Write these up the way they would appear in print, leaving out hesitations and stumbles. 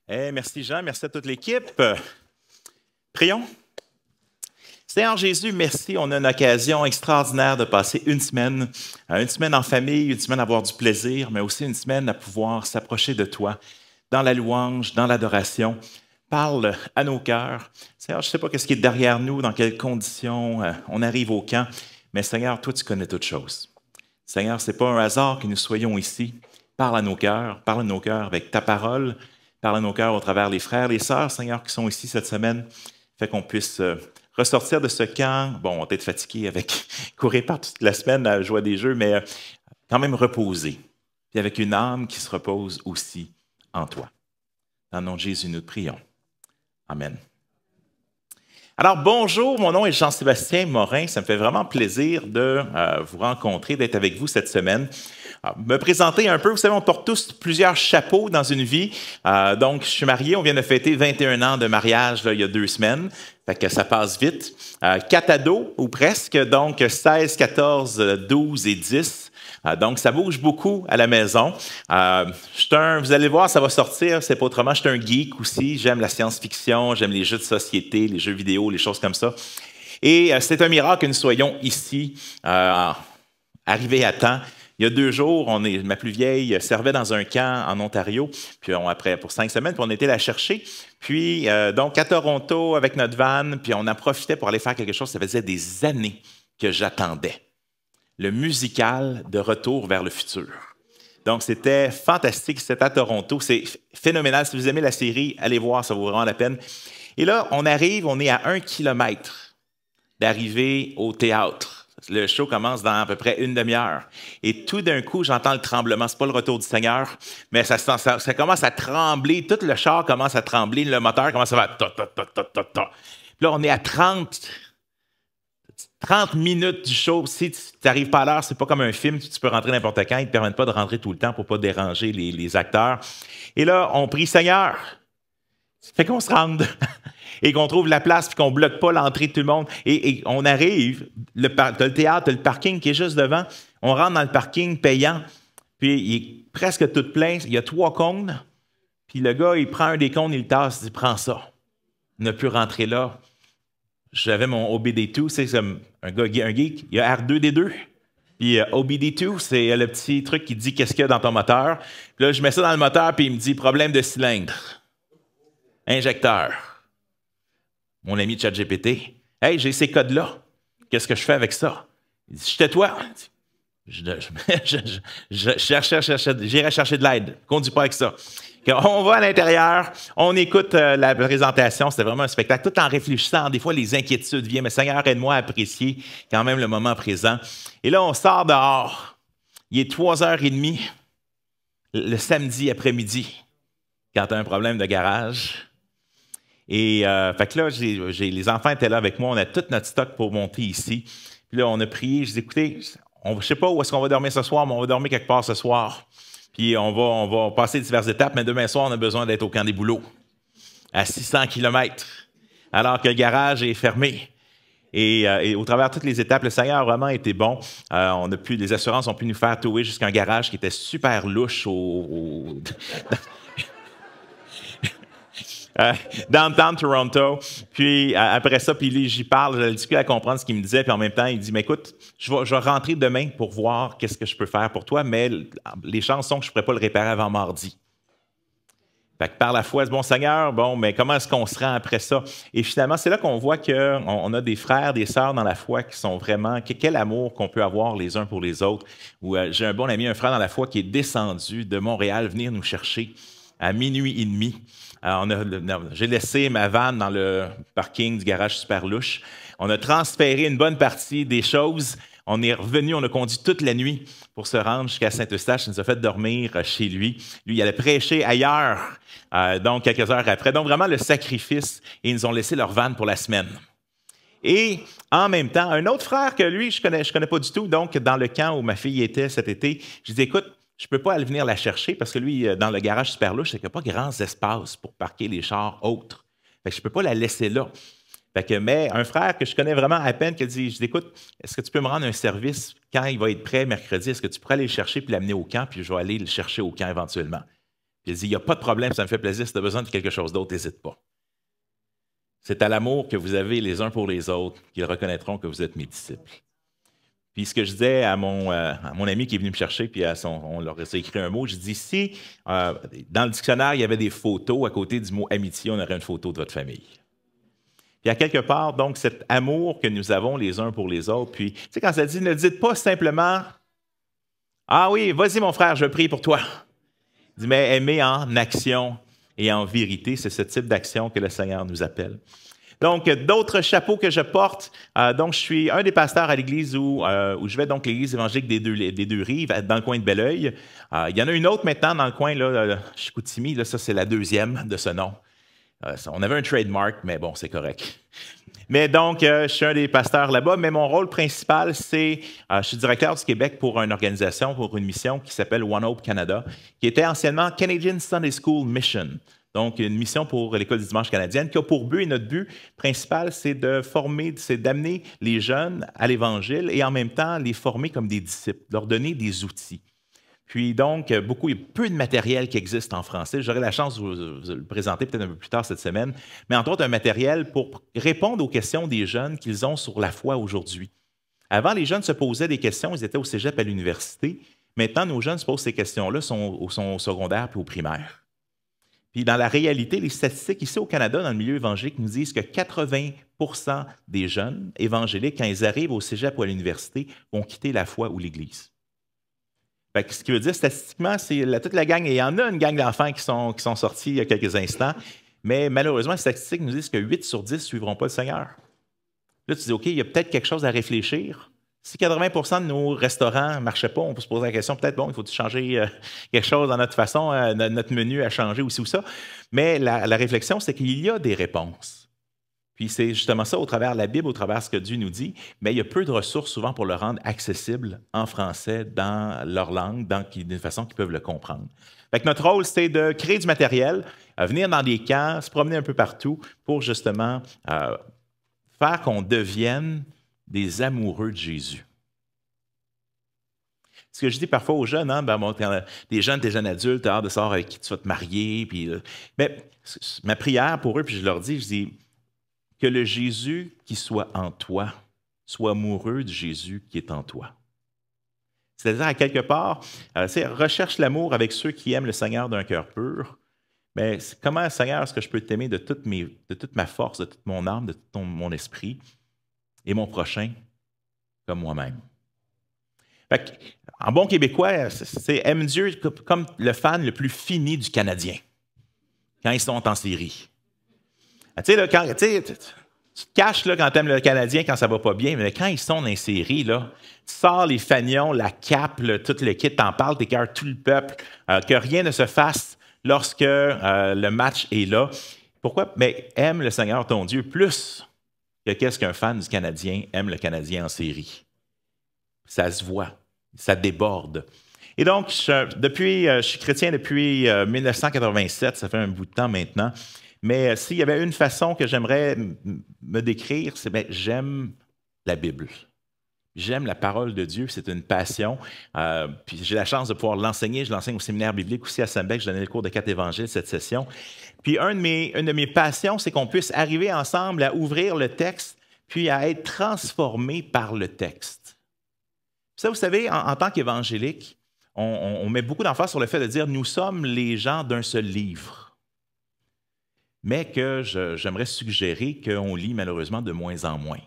Merci Jean, merci à toute l'équipe. Prions. Seigneur Jésus, merci. On a une occasion extraordinaire de passer une semaine en famille, une semaine à avoir du plaisir, mais aussi une semaine à pouvoir s'approcher de toi dans la louange, dans l'adoration. Parle à nos cœurs. Seigneur, je ne sais pas ce qui est derrière nous, dans quelles conditions on arrive au camp, mais Seigneur, toi, tu connais toutes choses. Seigneur, ce n'est pas un hasard que nous soyons ici. Parle à nos cœurs avec ta parole. Parle à nos cœurs au travers les frères, les sœurs, Seigneur, qui sont ici cette semaine. Fait qu'on puisse ressortir de ce camp. Bon, on est peut-être fatigué avec courir par toute la semaine à jouer à des jeux, mais quand même reposer. Puis avec une âme qui se repose aussi en toi. Dans le nom de Jésus, nous te prions. Amen. Alors, bonjour, mon nom est Jean-Sébastien Morin. Ça me fait vraiment plaisir de vous rencontrer, d'être avec vous cette semaine. Alors, me présenter un peu, vous savez, on porte tous plusieurs chapeaux dans une vie. Donc, je suis marié, on vient de fêter 21 ans de mariage là, il y a 2 semaines. Fait que ça passe vite. 4 ados, ou presque, donc 16, 14, 12 et 10. Donc, ça bouge beaucoup à la maison. Vous allez voir, ça va sortir, c'est pas autrement. Je suis un geek aussi. J'aime la science-fiction, j'aime les jeux de société, les jeux vidéo, les choses comme ça. Et c'est un miracle que nous soyons ici, arrivés à temps. Il y a 2 jours, ma plus vieille servait dans un camp en Ontario, puis après pour 5 semaines, puis on était la chercher. Puis, donc, à Toronto, avec notre van, puis on en profitait pour aller faire quelque chose. Ça faisait des années que j'attendais. Le musical de Retour vers le futur. Donc, c'était fantastique. C'était à Toronto. C'est phénoménal. Si vous aimez la série, allez voir, ça vaut vraiment la peine. Et là, on est à 1 kilomètre d'arriver au théâtre. Le show commence dans à peu près une demi-heure. Et tout d'un coup, j'entends le tremblement. Ce n'est pas le retour du Seigneur, mais ça commence à trembler. Tout le char commence à trembler. Le moteur commence à faire ta. Puis là, on est à 30 minutes du show. Si tu n'arrives pas à l'heure, c'est pas comme un film, tu peux rentrer n'importe quand. Ils ne te permettent pas de rentrer tout le temps pour ne pas déranger les acteurs. Et là, on prie Seigneur. Ça fait qu'on se rende et qu'on trouve la place puis qu'on ne bloque pas l'entrée de tout le monde. Et on arrive, tu as le théâtre, tu as le parking qui est juste devant. On rentre dans le parking payant, puis il est presque tout plein. Il y a 3 cônes. Puis le gars, il prend un des cônes, il le tasse, il dit « Prends ça. » Il n'a plus rentré là. J'avais mon OBD2, c'est comme un geek. Il y a R2D2. Puis OBD2, c'est le petit truc qui dit qu'est-ce qu'il y a dans ton moteur. Puis là, je mets ça dans le moteur, puis il me dit problème de cylindre. Injecteur. Mon ami ChatGPT. Hey, j'ai ces codes-là. Qu'est-ce que je fais avec ça? Il dit, je tais-toi. J'irai chercher de l'aide. Conduis pas avec ça. On va à l'intérieur, on écoute la présentation, c'était vraiment un spectacle, tout en réfléchissant, des fois les inquiétudes viennent, mais Seigneur, aide-moi à apprécier quand même le moment présent. Et là, on sort dehors, il est 3h30, le samedi après-midi, quand tu as un problème de garage. Et fait que là, les enfants étaient là avec moi, on a tout notre stock pour monter ici. Puis là, on a prié, je dis, écoutez, je ne sais pas où est-ce qu'on va dormir ce soir, mais on va dormir quelque part ce soir. Puis on va passer diverses étapes, mais demain soir, on a besoin d'être au camp des bouleaux, à 600 km, alors que le garage est fermé. Et au travers de toutes les étapes, le Seigneur a vraiment été bon. Les assurances ont pu nous faire tower jusqu'à un garage qui était super louche downtown Toronto. Puis après ça, puis j'y parle, j'ai difficulté à comprendre ce qu'il me disait, puis en même temps, il dit, mais écoute, je vais rentrer demain pour voir qu'est-ce que je peux faire pour toi, mais les chances sont que je ne pourrais pas le réparer avant mardi. Fait que par la foi, bon Seigneur, bon, mais comment est-ce qu'on se rend après ça? Et finalement, c'est là qu'on voit qu'on a des frères, des sœurs dans la foi qui sont vraiment, quel amour qu'on peut avoir les uns pour les autres. J'ai un bon ami, un frère dans la foi qui est descendu de Montréal venir nous chercher à 00h30. J'ai laissé ma vanne dans le parking du garage Super Louche. On a transféré une bonne partie des choses. On est revenu, on a conduit toute la nuit pour se rendre jusqu'à Saint-Eustache. Il nous a fait dormir chez lui. Lui, il allait prêcher ailleurs, donc quelques heures après. Donc vraiment le sacrifice. Et ils nous ont laissé leur vanne pour la semaine. Et en même temps, un autre frère que lui, je connais pas du tout, donc dans le camp où ma fille était cet été, je dis, écoute, je ne peux pas aller venir la chercher parce que lui, dans le garage Super Louche, c'est qu'il n'y a pas grands espaces pour parquer les chars autres. Fait que je ne peux pas la laisser là. Fait que, mais un frère que je connais vraiment à peine qui dit, je dis, écoute, est-ce que tu peux me rendre un service quand il va être prêt mercredi? Est-ce que tu pourrais aller le chercher puis l'amener au camp? Puis je vais aller le chercher au camp éventuellement. Puis il dit, il n'y a pas de problème, ça me fait plaisir, si tu as besoin de quelque chose d'autre, n'hésite pas. C'est à l'amour que vous avez les uns pour les autres qu'ils reconnaîtront que vous êtes mes disciples. Puis ce que je disais à mon ami qui est venu me chercher, puis on leur a écrit un mot, je dis, si dans le dictionnaire, il y avait des photos, à côté du mot amitié, on aurait une photo de votre famille. Puis à quelque part, donc, cet amour que nous avons les uns pour les autres, puis, tu sais, quand ça dit, ne dites pas simplement, ah oui, vas-y mon frère, je prie pour toi. Il dit, mais aimer en action et en vérité, c'est ce type d'action que le Seigneur nous appelle. Donc, d'autres chapeaux que je porte. Donc, je suis un des pasteurs à l'église où je vais, donc l'église évangélique des deux rives, dans le coin de Belleuil. Il y en a une autre maintenant dans le coin, là, Chicoutimi, là, ça c'est la deuxième de ce nom. On avait un trademark, mais bon, c'est correct. Mais donc, je suis un des pasteurs là-bas, mais mon rôle principal, c'est, je suis directeur du Québec pour une organisation, pour une mission qui s'appelle One Hope Canada, qui était anciennement Canadian Sunday School Mission. Donc, une mission pour l'École du dimanche canadienne qui a pour but, et notre but principal, c'est de former, c'est d'amener les jeunes à l'Évangile et en même temps les former comme des disciples, leur donner des outils. Puis donc, il y a peu de matériel qui existe en français. J'aurai la chance de vous le présenter peut-être un peu plus tard cette semaine, mais entre autres un matériel pour répondre aux questions des jeunes qu'ils ont sur la foi aujourd'hui. Avant, les jeunes se posaient des questions, ils étaient au cégep, à l'université. Maintenant, nos jeunes se posent ces questions-là, sont au secondaire puis au primaire. Puis dans la réalité, les statistiques ici au Canada, dans le milieu évangélique, nous disent que 80% des jeunes évangéliques, quand ils arrivent au cégep ou à l'université, vont quitter la foi ou l'Église. Fait que ce qui veut dire, statistiquement, c'est toute la gang, et il y en a une gang d'enfants qui sont sortis il y a quelques instants, mais malheureusement, les statistiques nous disent que 8 sur 10 ne suivront pas le Seigneur. Là, tu dis, OK, il y a peut-être quelque chose à réfléchir. Si 80% de nos restaurants ne marchaient pas, on peut se poser la question, peut-être, bon, il faut changer quelque chose dans notre façon, notre menu a changé aussi ou ça. Mais la réflexion, c'est qu'il y a des réponses. Puis c'est justement ça, au travers de la Bible, au travers de ce que Dieu nous dit, mais il y a peu de ressources souvent pour le rendre accessible en français, dans leur langue, d'une façon qu'ils peuvent le comprendre. Fait que notre rôle, c'est de créer du matériel, venir dans des camps, se promener un peu partout pour justement faire qu'on devienne des amoureux de Jésus. Ce que je dis parfois aux jeunes, hein, des jeunes adultes, tu as hâte de savoir avec qui tu vas te marier. Puis, mais ma prière pour eux, puis je leur dis, que le Jésus qui soit en toi soit amoureux du Jésus qui est en toi. C'est-à-dire, à quelque part, recherche l'amour avec ceux qui aiment le Seigneur d'un cœur pur. Mais comment, Seigneur, est-ce que je peux t'aimer de toute ma force, de toute mon âme, de tout mon esprit, et mon prochain comme moi-même? En bon québécois, c'est aime Dieu comme le fan le plus fini du Canadien, quand ils sont en série. Tu te caches là, quand tu aimes le Canadien, quand ça va pas bien, mais quand ils sont dans les séries, là, tu sors les fanions, la cape, tout le kit, t'en parles, t'écœures tout le peuple, que rien ne se fasse lorsque le match est là. Pourquoi? Mais aime le Seigneur ton Dieu plus que qu'est-ce qu'un fan du Canadien aime le Canadien en série. Ça se voit, ça déborde. Et donc, je suis chrétien depuis 1987, ça fait un bout de temps maintenant. Mais s'il y avait une façon que j'aimerais me décrire, c'est j'aime la Bible. J'aime la parole de Dieu, c'est une passion. Puis j'ai la chance de pouvoir l'enseigner. Je l'enseigne au séminaire biblique aussi à Saint-Bec. Je donnais le cours de 4 évangiles cette session. Puis une de mes passions, c'est qu'on puisse arriver ensemble à ouvrir le texte, puis à être transformé par le texte. Ça, vous savez, en tant qu'évangélique, on met beaucoup d'emphase sur le fait de dire « nous sommes les gens d'un seul livre ». Mais que j'aimerais suggérer qu'on lit malheureusement de moins en moins.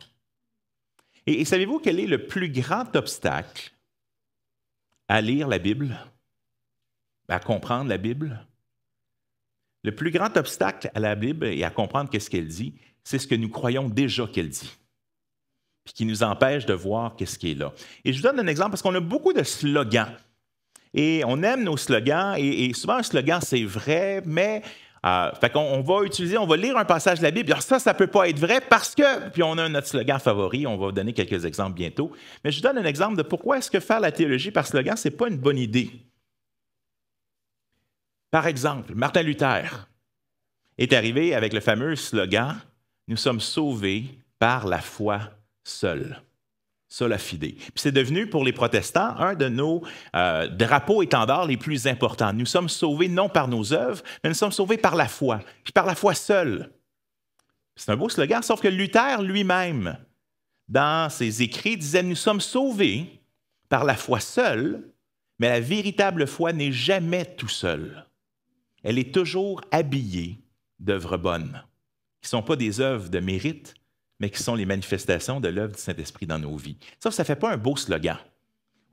Et savez-vous quel est le plus grand obstacle à lire la Bible, à comprendre la Bible? Le plus grand obstacle à la Bible et à comprendre qu'est-ce qu'elle dit, c'est ce que nous croyons déjà qu'elle dit, puis qui nous empêche de voir qu'est-ce qui est là. Et je vous donne un exemple parce qu'on a beaucoup de slogans. Et on aime nos slogans, et souvent un slogan, c'est vrai, mais... fait qu'on va lire un passage de la Bible, alors ça ne peut pas être vrai parce que, puis on a notre slogan favori, on va vous donner quelques exemples bientôt, mais je vous donne un exemple de pourquoi est-ce que faire la théologie par slogan, ce n'est pas une bonne idée. Par exemple, Martin Luther est arrivé avec le fameux slogan « Nous sommes sauvés par la foi seule ». sola fide. Puis c'est devenu, pour les protestants, un de nos drapeaux étendards les plus importants. Nous sommes sauvés non par nos œuvres, mais nous sommes sauvés par la foi, puis par la foi seule. C'est un beau slogan, sauf que Luther lui-même, dans ses écrits, disait « Nous sommes sauvés par la foi seule, mais la véritable foi n'est jamais tout seule. Elle est toujours habillée d'œuvres bonnes, qui ne sont pas des œuvres de mérite, mais qui sont les manifestations de l'œuvre du Saint-Esprit dans nos vies. » Ça ne fait pas un beau slogan.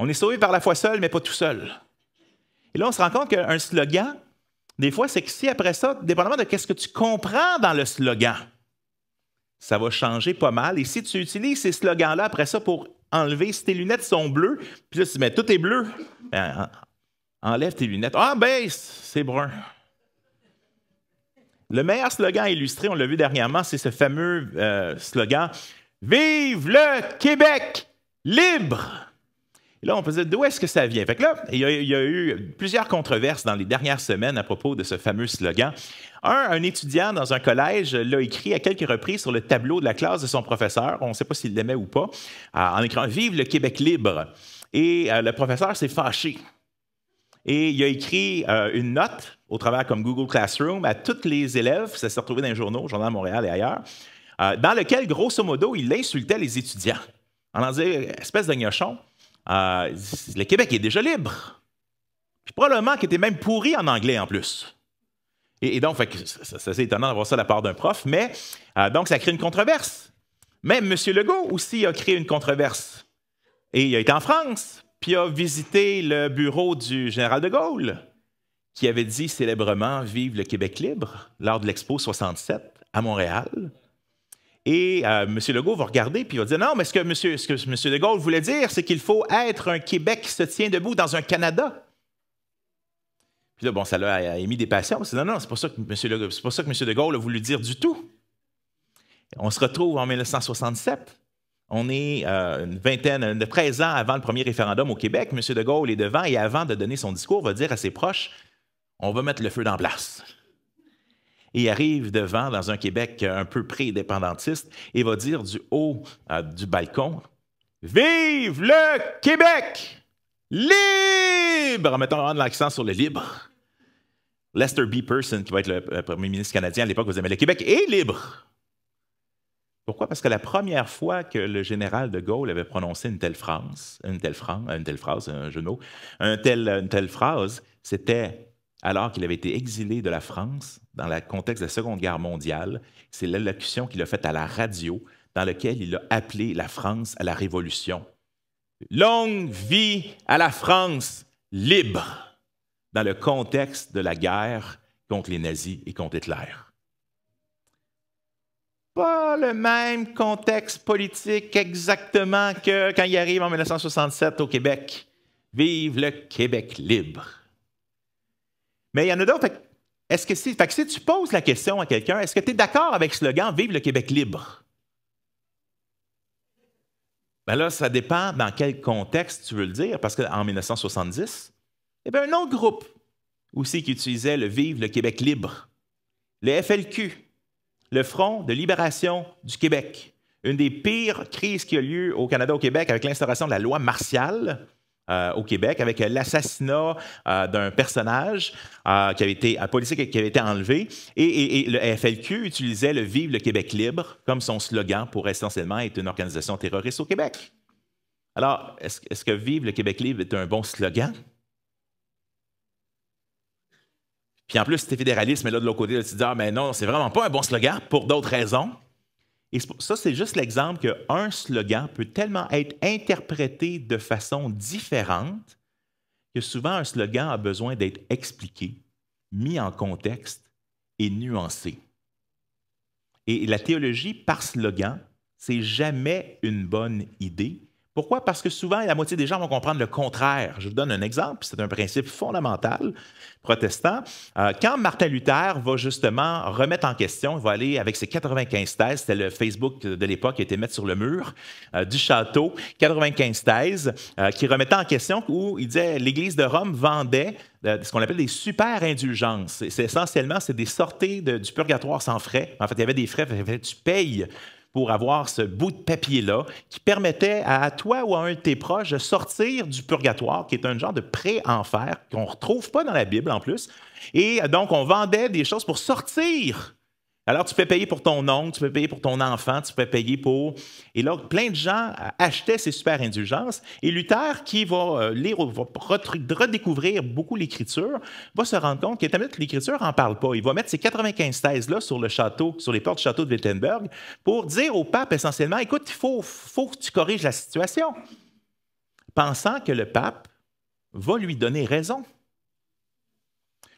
On est sauvé par la foi seule, mais pas tout seul. Et là, on se rend compte qu'un slogan, des fois, c'est que si après ça, dépendamment de ce que tu comprends dans le slogan, ça va changer pas mal. Et si tu utilises ces slogans-là après ça pour enlever, si tes lunettes sont bleues, puis là, tu dis, mais tout est bleu, ben, enlève tes lunettes. Ah, ben, c'est brun. Le meilleur slogan illustré, on l'a vu dernièrement, c'est ce fameux slogan « Vive le Québec libre ». Et là, on peut se dire, d'où est-ce que ça vient? Fait que là, il y a eu plusieurs controverses dans les dernières semaines à propos de ce fameux slogan. Un étudiant dans un collège l'a écrit à quelques reprises sur le tableau de la classe de son professeur, on ne sait pas s'il l'aimait ou pas, en écrivant « Vive le Québec libre ». Et le professeur s'est fâché. Et il a écrit une note au travers comme Google Classroom à tous les élèves, ça s'est retrouvé dans les journaux, Journal de Montréal et ailleurs, dans lequel, grosso modo, il insultait les étudiants en disant « Espèce de gnochon, le Québec est déjà libre. » Puis probablement qu'il était même pourri en anglais en plus. Et donc, c'est assez étonnant d'avoir ça de la part d'un prof, mais donc ça crée une controverse. Même M. Legault aussi a créé une controverse. Et il a été en France, puis a visité le bureau du général de Gaulle, qui avait dit célèbrement « Vive le Québec libre » lors de l'Expo 67 à Montréal. Et M. Legault va regarder puis il va dire « Non, mais ce que M. de Gaulle voulait dire, c'est qu'il faut être un Québec qui se tient debout dans un Canada. » Puis là, bon, ça l'a émis des passions. Non, non, c'est pas ça que M. de Gaulle a voulu dire du tout. On se retrouve en 1967. On est une vingtaine, de 13 ans avant le premier référendum au Québec. M. de Gaulle est devant et avant de donner son discours, va dire à ses proches « On va mettre le feu dans la place. » Et il arrive devant, dans un Québec un peu pré-indépendantiste, et va dire du haut du balcon « Vive le Québec libre !» en mettant vraiment de l'accent sur le libre. Lester B. Pearson, qui va être le premier ministre canadien à l'époque, va dire « Mais le Québec est libre !» Pourquoi? Parce que la première fois que le général de Gaulle avait prononcé une telle phrase, un jeu de mots, une telle phrase, c'était alors qu'il avait été exilé de la France dans le contexte de la Seconde Guerre mondiale. C'est l'allocution qu'il a faite à la radio dans laquelle il a appelé la France à la Révolution. Longue vie à la France libre, dans le contexte de la guerre contre les nazis et contre Hitler. Pas le même contexte politique exactement que quand il arrive en 1967 au Québec. Vive le Québec libre. Mais il y en a d'autres. Si tu poses la question à quelqu'un, est-ce que tu es d'accord avec le slogan « Vive le Québec libre » ? Ben là, ça dépend dans quel contexte tu veux le dire, parce qu'en 1970, il y avait un autre groupe aussi qui utilisait le « Vive le Québec libre », le FLQ. Le Front de libération du Québec, une des pires crises qui a lieu au Canada, au Québec, avec l'instauration de la loi martiale au Québec, avec l'assassinat d'un personnage policier qui avait été enlevé. Et le FLQ utilisait le « Vive le Québec libre » comme son slogan pour essentiellement être une organisation terroriste au Québec. Alors, est-ce que « Vive le Québec libre » est un bon slogan? Puis en plus, si tu es fédéraliste, mais là, de l'autre côté, là, tu te dis « Ah, mais non, c'est vraiment pas un bon slogan pour d'autres raisons. » Et ça, c'est juste l'exemple qu'un slogan peut tellement être interprété de façon différente que souvent, un slogan a besoin d'être expliqué, mis en contexte et nuancé. Et la théologie par slogan, c'est jamais une bonne idée. Pourquoi? Parce que souvent, la moitié des gens vont comprendre le contraire. Je vous donne un exemple, c'est un principe fondamental protestant. Quand Martin Luther va justement remettre en question, il va aller avec ses 95 thèses, c'était le Facebook de l'époque qui a été mis sur le mur du château, 95 thèses qui remettaient en question où il disait l'Église de Rome vendait ce qu'on appelle des super-indulgences. Essentiellement, c'est des sorties du purgatoire sans frais. En fait, il y avait des frais, tu payes pour avoir ce bout de papier-là qui permettait à toi ou à un de tes proches de sortir du purgatoire, qui est un genre de pré-enfer qu'on ne retrouve pas dans la Bible en plus. Et donc, on vendait des choses pour sortir. Alors, tu peux payer pour ton oncle, tu peux payer pour ton enfant, tu peux payer pour... Et là, plein de gens achetaient ces super indulgences. Et Luther, qui va lire, va redécouvrir beaucoup l'Écriture, va se rendre compte que l'Écriture n'en parle pas. Il va mettre ces 95 thèses-là sur le château, sur les portes du château de Wittenberg, pour dire au pape essentiellement, écoute, il faut que tu corriges la situation. Pensant que le pape va lui donner raison.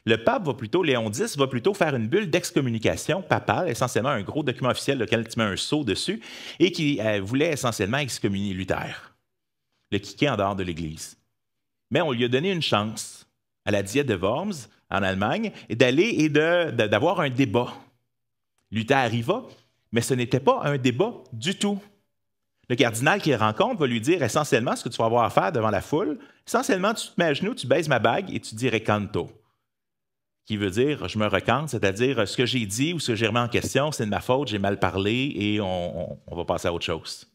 Le pape Léon X, va plutôt faire une bulle d'excommunication papale, essentiellement un gros document officiel auquel tu mets un sceau dessus, et qui voulait essentiellement excommunier Luther, le kicker en dehors de l'Église. Mais on lui a donné une chance à la Diète de Worms, en Allemagne, et d'aller et d'avoir un débat. Luther arriva, mais ce n'était pas un débat du tout. Le cardinal qui le rencontre va lui dire essentiellement ce que tu vas avoir à faire devant la foule. Essentiellement, tu te mets à genoux, tu baises ma bague et tu dis recanto, qui veut dire je me recante, c'est-à-dire ce que j'ai dit ou ce que j'ai remis en question, c'est de ma faute, j'ai mal parlé et on va passer à autre chose.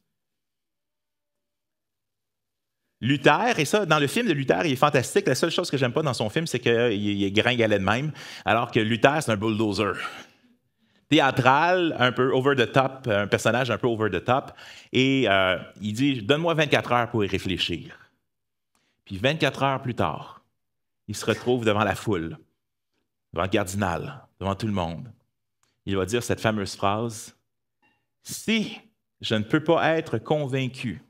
Luther, et ça, dans le film de Luther, il est fantastique. La seule chose que j'aime pas dans son film, c'est qu'il est gringalet de même, alors que Luther, c'est un bulldozer. Théâtral, un peu over the top, un personnage un peu over the top, et il dit « Donne-moi 24 heures pour y réfléchir ». Puis 24 heures plus tard, il se retrouve devant la foule, devant le cardinal, devant tout le monde. Il va dire cette fameuse phrase « Si je ne peux pas être convaincu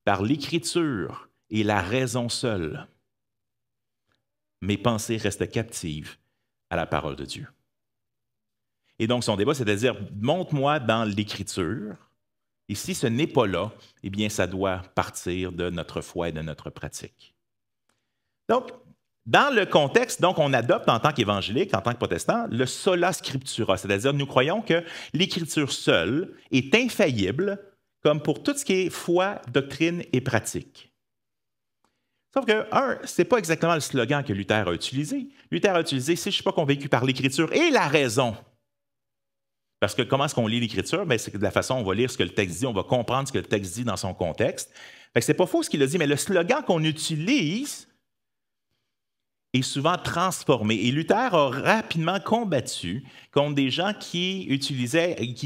par l'Écriture et la raison seule, mes pensées restent captives à la parole de Dieu. » Et donc son débat, c'est-à-dire « Montre-moi dans l'Écriture, et si ce n'est pas là, eh bien ça doit partir de notre foi et de notre pratique. » Donc, dans le contexte, donc, on adopte en tant qu'évangélique, en tant que protestant, le sola scriptura, c'est-à-dire nous croyons que l'Écriture seule est infaillible, comme pour tout ce qui est foi, doctrine et pratique. Sauf que, ce n'est pas exactement le slogan que Luther a utilisé. Luther a utilisé « si je ne suis pas convaincu par l'Écriture et la raison ». Parce que comment est-ce qu'on lit l'Écriture? C'est de la façon dont on va lire ce que le texte dit, on va comprendre ce que le texte dit dans son contexte. Ce n'est pas faux ce qu'il a dit, mais le slogan qu'on utilise est souvent transformé. Et Luther a rapidement combattu contre des gens qui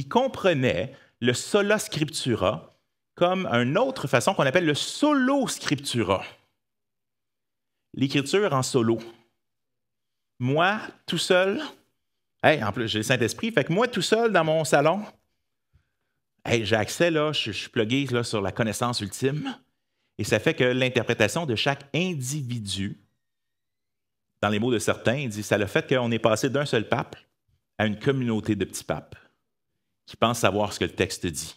comprenaient le sola scriptura comme une autre façon qu'on appelle le solo scriptura. L'écriture en solo. Moi, tout seul, en plus j'ai le Saint-Esprit, fait que moi, tout seul dans mon salon, j'ai accès, là, je suis plugué là, sur la connaissance ultime, et ça fait que l'interprétation de chaque individu, dans les mots de certains, il dit, ça le fait qu'on est passé d'un seul pape à une communauté de petits papes qui pensent savoir ce que le texte dit.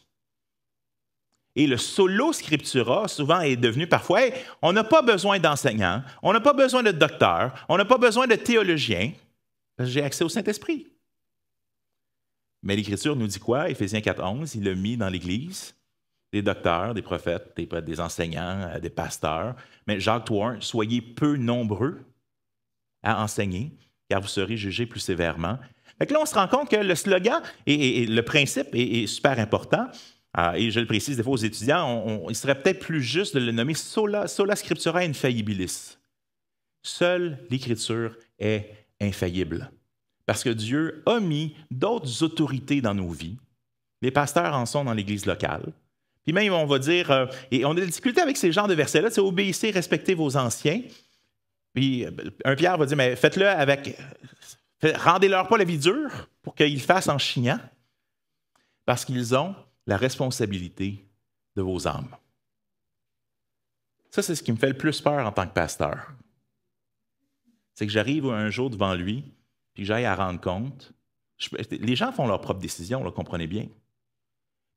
Et le solo scriptura, souvent, est devenu parfois, on n'a pas besoin d'enseignants, on n'a pas besoin de docteurs, on n'a pas besoin de théologiens, parce que j'ai accès au Saint-Esprit. Mais l'Écriture nous dit quoi? Éphésiens 4.11, il l'a mis dans l'Église, des docteurs, des prophètes, des enseignants, des pasteurs. Mais Jacques 3.1, soyez peu nombreux à enseigner, car vous serez jugés plus sévèrement. Fait que là, on se rend compte que le slogan et le principe est super important. Et je le précise des fois aux étudiants, il serait peut-être plus juste de le nommer sola scriptura infallibilis. Seule l'Écriture est infaillible. Parce que Dieu a mis d'autres autorités dans nos vies. Les pasteurs en sont dans l'Église locale. Puis même, on va dire, et on a des difficultés avec ces genres de versets-là, c'est obéissez, respectez vos anciens. Puis un Pierre va dire, mais faites-le avec... Rendez-leur pas la vie dure pour qu'ils le fassent en chignant, parce qu'ils ont la responsabilité de vos âmes. Ça, c'est ce qui me fait le plus peur en tant que pasteur. C'est que j'arrive un jour devant lui, puis que j'aille à rendre compte. Les gens font leurs propres décisions, là, comprenez bien.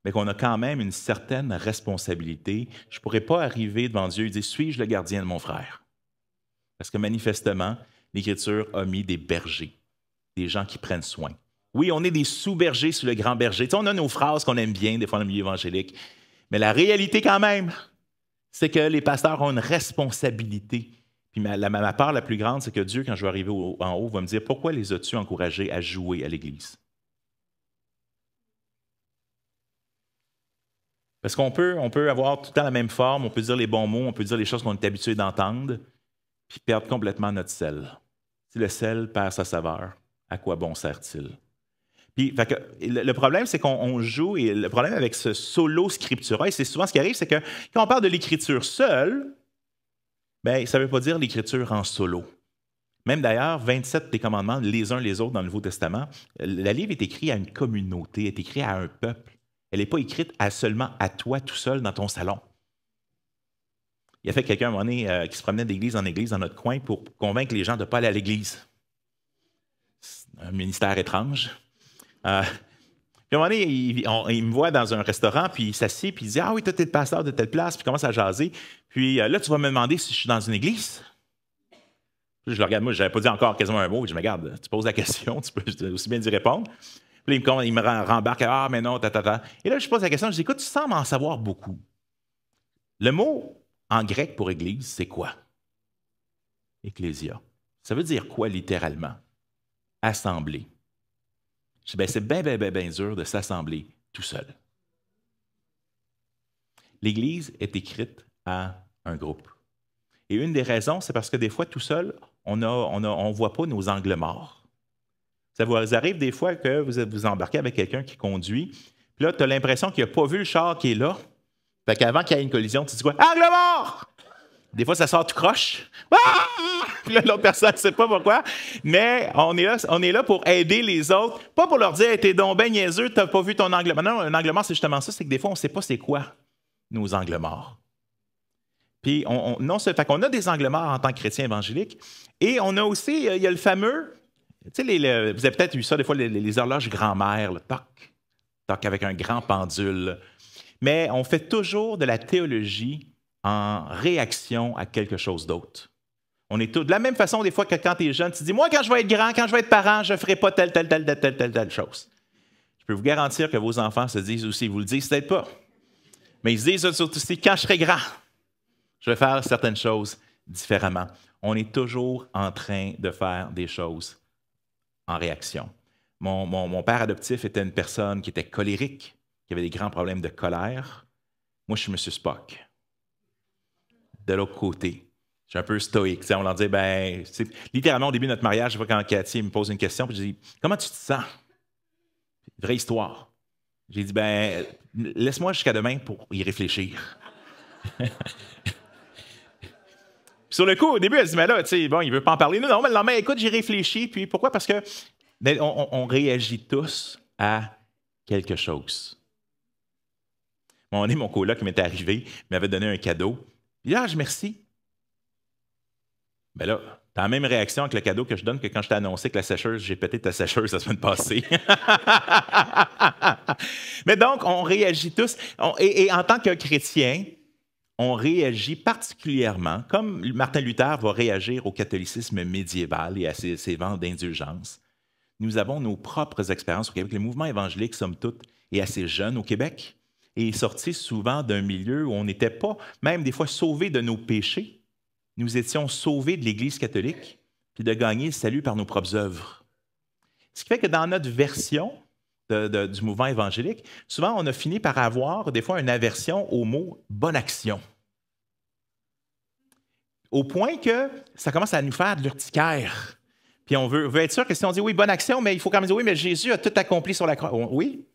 Mais qu'on a quand même une certaine responsabilité. Je ne pourrais pas arriver devant Dieu et dire, suis-je le gardien de mon frère? Parce que manifestement, l'Écriture a mis des bergers, des gens qui prennent soin. Oui, on est des sous-bergers sur le grand berger. Tu sais, on a nos phrases qu'on aime bien, des fois dans le milieu évangélique. Mais la réalité quand même, c'est que les pasteurs ont une responsabilité. Puis ma part la plus grande, c'est que Dieu, quand je vais arriver en haut, va me dire, pourquoi les as-tu encouragés à jouer à l'Église? Parce qu'on peut avoir tout le temps la même forme, on peut dire les bons mots, on peut dire les choses qu'on est habitué d'entendre, puis perdre complètement notre sel. Si le sel perd sa saveur, à quoi bon sert-il? Puis, le problème, c'est qu'on joue, et le problème avec ce solo scriptura, et c'est souvent ce qui arrive, c'est que quand on parle de l'écriture seule, bien, ça ne veut pas dire l'écriture en solo. Même d'ailleurs, 27 des commandements, les uns les autres dans le Nouveau Testament, le livre est écrit à une communauté, est écrit à un peuple. Elle n'est pas écrite seulement à toi tout seul dans ton salon. Il y a fait quelqu'un à un moment donné qui se promenait d'église en église dans notre coin pour convaincre les gens de ne pas aller à l'église. C'est un ministère étrange. Puis à un moment donné, il me voit dans un restaurant, puis il s'assied, puis il dit « Ah oui, toi, t'es le pasteur de telle place », puis il commence à jaser. Puis là, tu vas me demander si je suis dans une église. Puis je le regarde, moi, je n'avais pas dit encore quasiment un mot, je me regarde, tu poses la question, tu peux aussi bien y répondre. Puis là, il me rembarque « Ah, mais non, ta. » Et là, je pose la question, je dis « Écoute, tu sembles en savoir beaucoup. » Le mot en grec pour église, c'est quoi? Ecclésia. Ça veut dire quoi littéralement? Assemblée. Je dis, ben, c'est bien dur de s'assembler tout seul. L'Église est écrite à un groupe. Et une des raisons, c'est parce que des fois, tout seul, on ne voit pas nos angles morts. Ça vous arrive des fois que vous embarquez avec quelqu'un qui conduit, puis là, tu as l'impression qu'il n'a pas vu le char qui est là. Fait qu'avant qu'il y ait une collision, tu dis quoi? Angle mort! Des fois, ça sort tout croche. Ah! Puis là, l'autre personne ne sait pas pourquoi. Mais on est là pour aider les autres. Pas pour leur dire hey, « T'es donc ben niaiseux, t'as pas vu ton angle mort. » Non, un angle mort, c'est justement ça. C'est que des fois, on ne sait pas c'est quoi nos angles morts. Puis, fait qu'on a des angles morts en tant que chrétien évangélique. Et on a aussi, il y a le fameux, tu sais, vous avez peut-être vu ça des fois, les horloges grand-mère, le toc, toc avec un grand pendule. Mais on fait toujours de la théologie en réaction à quelque chose d'autre. On est tous de la même façon, des fois, que quand tu es jeune, tu te dis, moi, quand je vais être grand, quand je vais être parent, je ne ferai pas telle chose. Je peux vous garantir que vos enfants se disent aussi, ils vous le disent peut-être pas, mais ils se disent surtout aussi, quand je serai grand, je vais faire certaines choses différemment. On est toujours en train de faire des choses en réaction. Mon père adoptif était une personne qui était colérique, qui avait des grands problèmes de colère. Moi, je suis M. Spock. De l'autre côté. Je suis un peu stoïque. On leur dit, ben, littéralement, au début de notre mariage, je vois quand Cathy me pose une question, puis je dis, comment tu te sens? Vraie histoire. J'ai dit, ben, laisse-moi jusqu'à demain pour y réfléchir. Sur le coup, au début, elle se dit, mais là, bon, il ne veut pas en parler. Non, mais le lendemain, écoute, j'ai réfléchi. Puis pourquoi? Parce que on réagit tous à quelque chose. Mon coloc qui m'était arrivé, m'avait donné un cadeau. Puis là, je merci. Ben là, tu as la même réaction avec le cadeau que je donne que quand je t'ai annoncé que la sécheuse, j'ai pété ta sécheuse la semaine passée. Mais donc, on réagit tous. Et en tant que chrétien, on réagit particulièrement, comme Martin Luther va réagir au catholicisme médiéval et à ses vents d'indulgence. Nous avons nos propres expériences au Québec. Le mouvement évangélique, somme toute, est assez jeune au Québec et est sorti souvent d'un milieu où on n'était pas, même des fois, sauvés de nos péchés. Nous étions sauvés de l'Église catholique puis de gagner le salut par nos propres œuvres. Ce qui fait que dans notre version du mouvement évangélique, souvent, on a fini par avoir des fois une aversion au mot « bonne action ». Au point que ça commence à nous faire de l'urticaire. Puis on veut être sûr que si on dit « oui, bonne action », mais il faut quand même dire « oui, mais Jésus a tout accompli sur la croix ». Oui,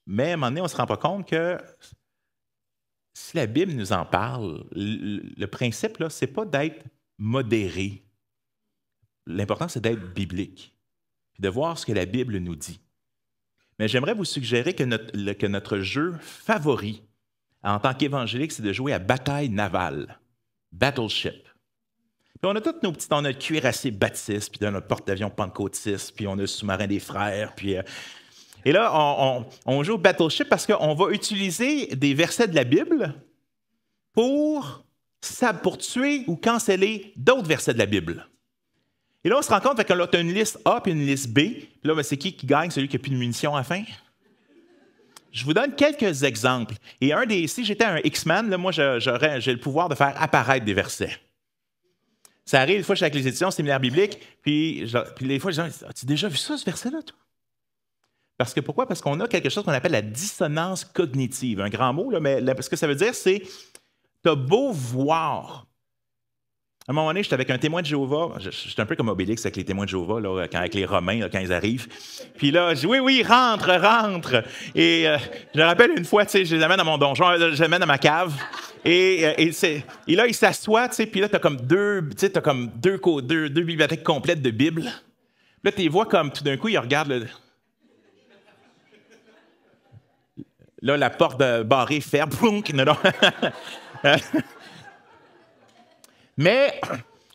mais à un moment donné, on ne se rend pas compte que si la Bible nous en parle, le principe, ce n'est pas d'être modéré. L'important, c'est d'être biblique, puis de voir ce que la Bible nous dit. Mais j'aimerais vous suggérer que notre jeu favori en tant qu'évangélique, c'est de jouer à bataille navale, battleship. Puis on a toutes nos petites, on a le cuirassé baptiste, puis notre porte-avions pentecôtiste, puis on a le sous-marin des frères, puis... Et là, on joue au battleship parce qu'on va utiliser des versets de la Bible pour tuer ou canceller d'autres versets de la Bible. Et là, on se rend compte que là, tu as une liste A et une liste B. Puis là, ben, c'est qui gagne? Celui qui n'a plus de munitions à la fin? Je vous donne quelques exemples. Et si j'étais un X-Man, là, moi, j'ai le pouvoir de faire apparaître des versets. Ça arrive, des fois, je suis avec les éditions séminaire biblique, puis des fois, je dis, as-tu déjà vu ça, ce verset-là, toi? Parce que pourquoi? Parce qu'on a quelque chose qu'on appelle la dissonance cognitive. Un grand mot, là, mais ce que ça veut dire, c'est tu as beau voir. À un moment donné, j'étais avec un témoin de Jéhovah. J'étais un peu comme Obélix avec les témoins de Jéhovah, là, avec les Romains, là, quand ils arrivent. Puis là, je dis oui, oui, rentre, rentre. Et je me rappelle une fois, tu sais, je les amène à mon donjon, je les amène à ma cave. Et là, ils s'assoient, tu sais, puis là, tu as comme deux bibliothèques complètes de Bibles. Là, tu les vois comme tout d'un coup, ils regardent là, la porte barrée ferme. Non. Mais,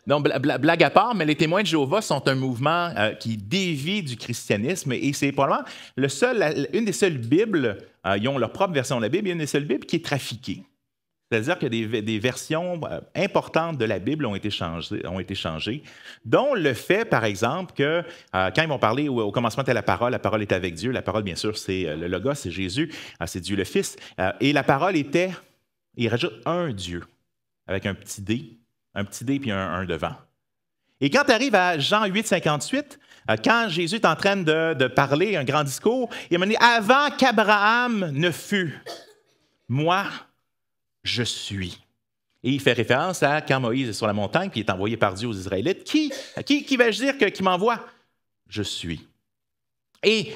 non, blague à part, mais les témoins de Jéhovah sont un mouvement qui dévie du christianisme et c'est probablement une des seules Bibles, ils ont leur propre version de la Bible, une des seules Bibles qui est trafiquée. C'est-à-dire que des versions importantes de la Bible ont été changées, dont le fait, par exemple, que quand ils vont parler au commencement était la parole est avec Dieu. La parole, bien sûr, c'est le Logos, c'est Jésus, c'est Dieu le Fils. Et la parole était, il rajoute un Dieu, avec un petit D puis un devant. Et quand tu arrives à Jean 8, 58, quand Jésus est en train de parler un grand discours, il m'a dit « Avant qu'Abraham ne fût, moi, je suis. » Et il fait référence à quand Moïse est sur la montagne puis il est envoyé par Dieu aux Israélites. Qui vais-je dire qui m'envoie? Je suis. Et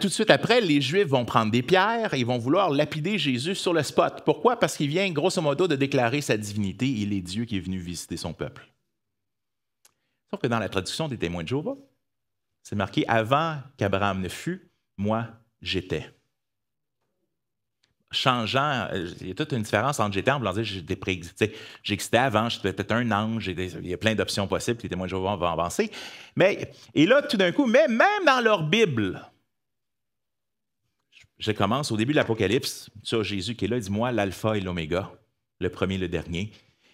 tout de suite après, les Juifs vont prendre des pierres et ils vont vouloir lapider Jésus sur le spot. Pourquoi? Parce qu'il vient grosso modo de déclarer sa divinité. Il est Dieu qui est venu visiter son peuple. Sauf que dans la traduction des témoins de Jéhovah, c'est marqué « Avant qu'Abraham ne fût, moi, j'étais ». Changeant, il y a toute une différence entre j'étais, en voulant dire j'existais avant, j'étais peut-être un ange, il y a plein d'options possibles, les témoins de Jéhovah vont avancer. Et là, tout d'un coup, mais même dans leur Bible, je commence au début de l'Apocalypse, tu as Jésus qui est là, il dit « Moi, l'alpha et l'oméga, le premier et le dernier ».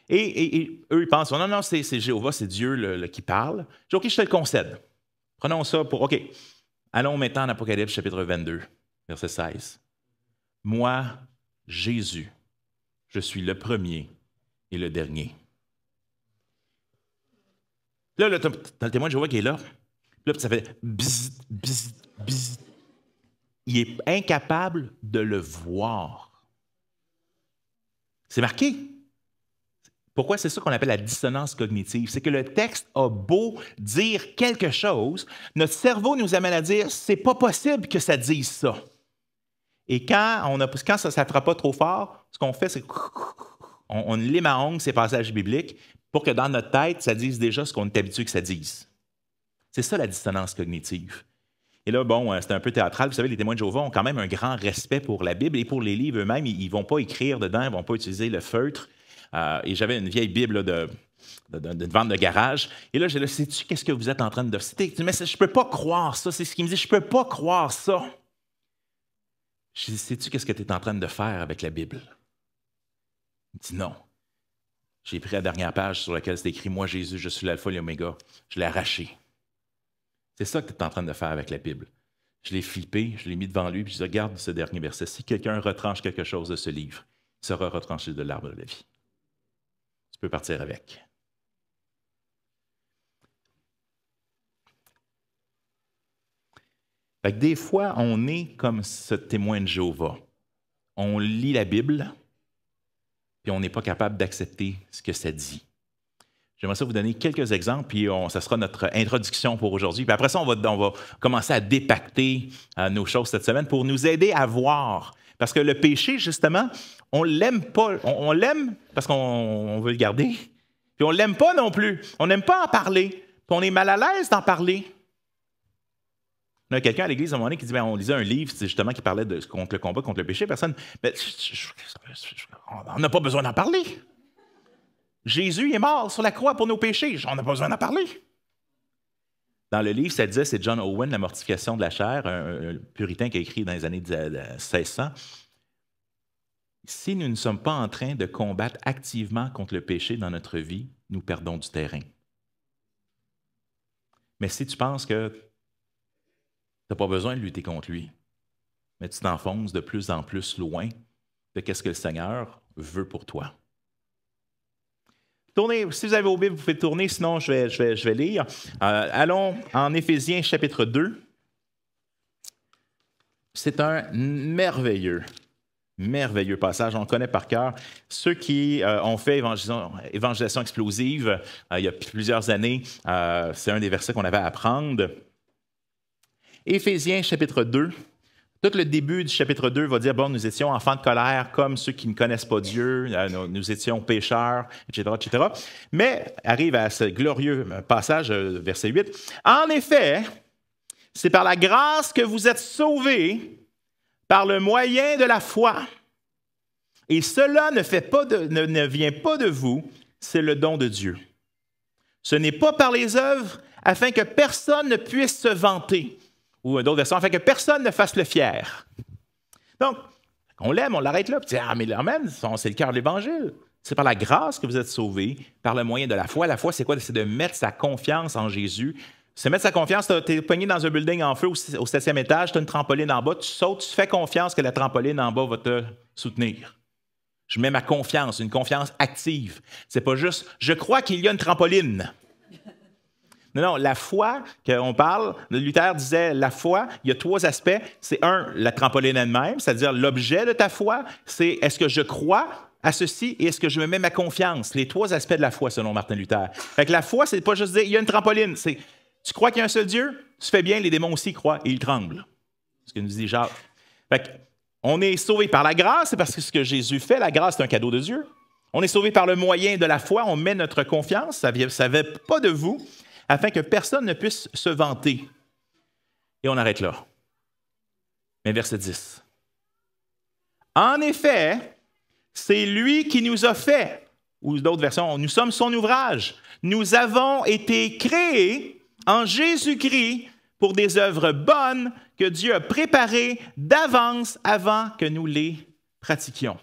Et eux, ils pensent « Non, c'est Jéhovah, c'est Dieu qui parle. » Je dis « OK, je te le concède. Prenons ça pour... OK, allons maintenant en Apocalypse, chapitre 22, verset 16. Moi, Jésus, je suis le premier et le dernier. Là, tu as le témoin de Jéhovah qui est là. Là, ça fait bzzz, bzzz, bzzz. Il est incapable de le voir. C'est marqué. Pourquoi c'est ça qu'on appelle la dissonance cognitive? C'est que le texte a beau dire quelque chose, notre cerveau nous amène à dire c'est pas possible que ça dise ça. Et quand ça ne fera pas trop fort, ce qu'on fait, c'est qu'on lime à ongles ces passages bibliques pour que dans notre tête, ça dise déjà ce qu'on est habitué que ça dise. C'est ça la dissonance cognitive. Et là, bon, c'est un peu théâtral. Vous savez, les témoins de Jéhovah ont quand même un grand respect pour la Bible et pour les livres eux-mêmes. Ils ne vont pas écrire dedans, ils ne vont pas utiliser le feutre. Et j'avais une vieille Bible là, de vente de garage. Et là, j'ai dit, sais-tu qu'est-ce que vous êtes en train de citer? Mais je ne peux pas croire ça. C'est ce qu'il me dit, je ne peux pas croire ça. Je dis, sais-tu qu'est-ce que tu es en train de faire avec la Bible? Il me dit, non. J'ai pris la dernière page sur laquelle c'est écrit, moi, Jésus, je suis l'alpha et l'oméga. Je l'ai arraché. C'est ça que tu es en train de faire avec la Bible. Je l'ai flippé, je l'ai mis devant lui, puis je dis, regarde ce dernier verset. Si quelqu'un retranche quelque chose de ce livre, il sera retranché de l'arbre de la vie. Tu peux partir avec. Fait que des fois, on est comme ce témoin de Jéhovah. On lit la Bible, puis on n'est pas capable d'accepter ce que ça dit. J'aimerais ça vous donner quelques exemples, puis ça sera notre introduction pour aujourd'hui. Puis après ça, on va commencer à dépacter nos choses cette semaine pour nous aider à voir. Parce que le péché, justement, on ne l'aime pas. On l'aime parce qu'on veut le garder, puis on ne l'aime pas non plus. On n'aime pas en parler, puis on est mal à l'aise d'en parler. Il y a quelqu'un à l'église à un moment donné qui dit on lisait un livre justement qui parlait contre le combat contre le péché. Personne. Mais on n'a pas besoin d'en parler. Jésus est mort sur la croix pour nos péchés. On n'a pas besoin d'en parler. Dans le livre, ça disait, c'est John Owen, La mortification de la chair, un puritain qui a écrit dans les années 1600. Si nous ne sommes pas en train de combattre activement contre le péché dans notre vie, nous perdons du terrain. Mais si tu penses que tu n'as pas besoin de lutter contre lui, mais tu t'enfonces de plus en plus loin de ce que le Seigneur veut pour toi. Tournez, si vous avez vos Bibles, vous pouvez tourner, sinon je vais lire. Allons en Éphésiens chapitre 2. C'est un merveilleux passage. On le connaît par cœur. Ceux qui ont fait évangélisation explosive il y a plusieurs années, c'est un des versets qu'on avait à apprendre. Éphésiens chapitre 2. Tout le début du chapitre 2 va dire, bon, nous étions enfants de colère comme ceux qui ne connaissent pas Dieu, nous étions pécheurs, etc., etc. Mais arrive à ce glorieux passage, verset 8. En effet, c'est par la grâce que vous êtes sauvés, par le moyen de la foi. Et cela ne vient pas de vous, c'est le don de Dieu. Ce n'est pas par les œuvres, afin que personne ne puisse se vanter. Ou d'autres versions, afin que personne ne fasse le fier. Donc, on l'aime, on l'arrête là. Puis, ah, mais amen, c'est le cœur de l'Évangile. C'est par la grâce que vous êtes sauvés, par le moyen de la foi. La foi, c'est quoi? C'est de mettre sa confiance en Jésus. C'est mettre sa confiance, tu es pogné dans un building en feu au 7e étage, tu as une trampoline en bas, tu sautes, tu fais confiance que la trampoline en bas va te soutenir. Je mets ma confiance, une confiance active. C'est pas juste « je crois qu'il y a une trampoline ». Non, la foi qu'on parle, Luther disait, la foi, il y a 3 aspects. C'est la trampoline elle-même, c'est-à-dire l'objet de ta foi, c'est est-ce que je crois à ceci et est-ce que je me mets ma confiance? Les 3 aspects de la foi, selon Martin Luther. Fait que la foi, c'est pas juste dire, il y a une trampoline, c'est tu crois qu'il y a un seul Dieu, tu fais bien, les démons aussi croient et ils tremblent. C'est ce que nous dit Jacques. Fait on est sauvé par la grâce, c'est parce que ce que Jésus fait, la grâce, c'est un cadeau de Dieu. On est sauvé par le moyen de la foi, on met notre confiance, ça ne vient pas de vous, afin que personne ne puisse se vanter. Et on arrête là. Mais verset 10. En effet, c'est lui qui nous a fait, ou d'autres versions, nous sommes son ouvrage. Nous avons été créés en Jésus-Christ pour des œuvres bonnes que Dieu a préparées d'avance avant que nous les pratiquions.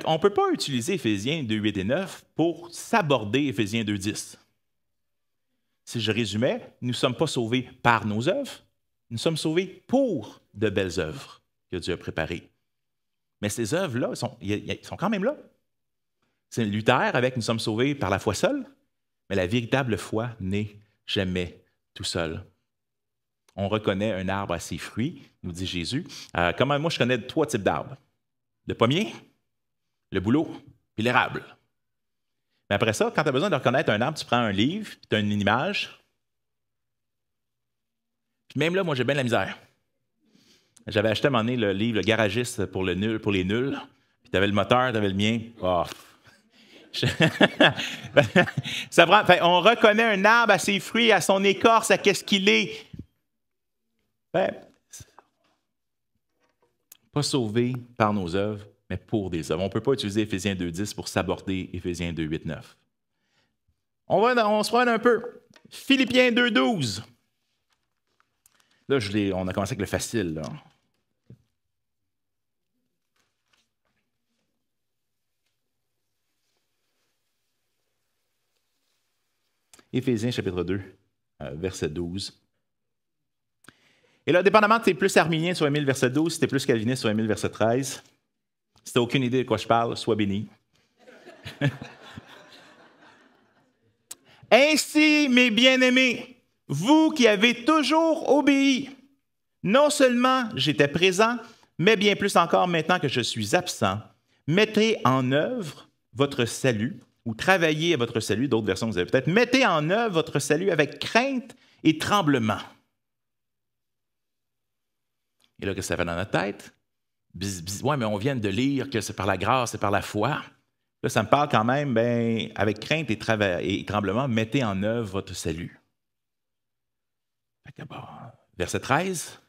On ne peut pas utiliser Éphésiens 2, 8 et 9 pour s'aborder Éphésiens 2, 10. Si je résumais, nous ne sommes pas sauvés par nos œuvres, nous sommes sauvés pour de belles œuvres que Dieu a préparées. Mais ces œuvres-là, ils sont quand même là. C'est Luther avec « Nous sommes sauvés par la foi seule », mais la véritable foi n'est jamais tout seul. On reconnaît un arbre à ses fruits, nous dit Jésus. Moi, je connais 3 types d'arbres. Le pommier, le bouleau, puis l'érable. Mais après ça, quand tu as besoin de reconnaître un arbre, tu prends un livre, puis tu as une image. Puis même là, moi, j'ai bien de la misère. J'avais acheté à un moment donné le livre « Le garagiste pour les nuls », puis tu avais le moteur, tu avais le mien. Oh. On reconnaît un arbre à ses fruits, à son écorce, à qu'est-ce qu'il est. Pas sauvé par nos œuvres, mais pour des œuvres. On ne peut pas utiliser Éphésiens 2.10 pour s'aborder Éphésiens 2.8.9. On se prend un peu. Philippiens 2.12. Là, on a commencé avec le facile, là. Éphésiens chapitre 2, verset 12. Et là, dépendamment que tu es plus arminien, tu as aimé le verset 12. Si tu es plus calviniste, tu as aimé le verset 13. Si tu n'as aucune idée de quoi je parle, sois béni. Ainsi, mes bien-aimés, vous qui avez toujours obéi, non seulement j'étais présent, mais bien plus encore maintenant que je suis absent, mettez en œuvre votre salut, ou travaillez à votre salut, d'autres versions vous avez peut-être, mettez en œuvre votre salut avec crainte et tremblement. Et là, qu'est-ce que ça fait dans notre tête? Oui, mais on vient de lire que c'est par la grâce, c'est par la foi. Là, ça me parle quand même, avec crainte et tremblement, mettez en œuvre votre salut. Verset 13.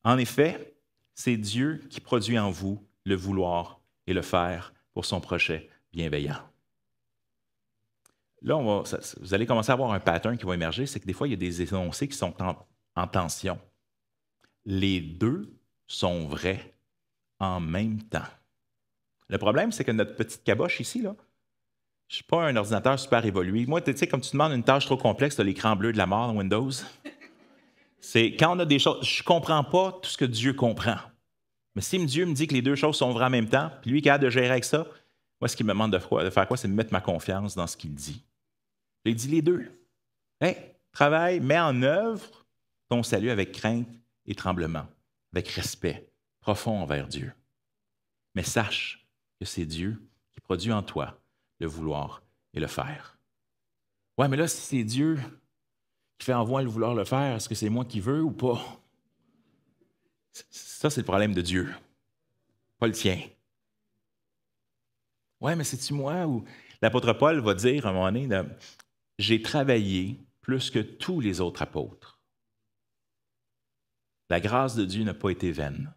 En effet, c'est Dieu qui produit en vous le vouloir et le faire pour son projet bienveillant. Là, vous allez commencer à avoir un pattern qui va émerger, c'est que des fois, il y a des énoncés qui sont en tension. Les deux sont vrais en même temps. Le problème, c'est que notre petite caboche ici, là, je ne suis pas un ordinateur super évolué. Moi, tu sais, comme tu demandes une tâche trop complexe, tu as l'écran bleu de la mort dans Windows. C'est quand on a des choses, je ne comprends pas tout ce que Dieu comprend. Mais si Dieu me dit que les deux choses sont vraies en même temps, puis lui qui est capable de gérer avec ça, moi, ce qu'il me demande de faire quoi, c'est de mettre ma confiance dans ce qu'il dit. Il dit les deux. Hey, travaille, mets en œuvre ton salut avec crainte et tremblement, avec respect profond envers Dieu. Mais sache que c'est Dieu qui produit en toi le vouloir et le faire. Ouais, mais là, si c'est Dieu qui fait en moi le vouloir le faire, est-ce que c'est moi qui veux ou pas? Ça, c'est le problème de Dieu, pas le tien. Ouais, mais c'est-tu moi? Ou l'apôtre Paul va dire à un moment donné, j'ai travaillé plus que tous les autres apôtres. La grâce de Dieu n'a pas été vaine.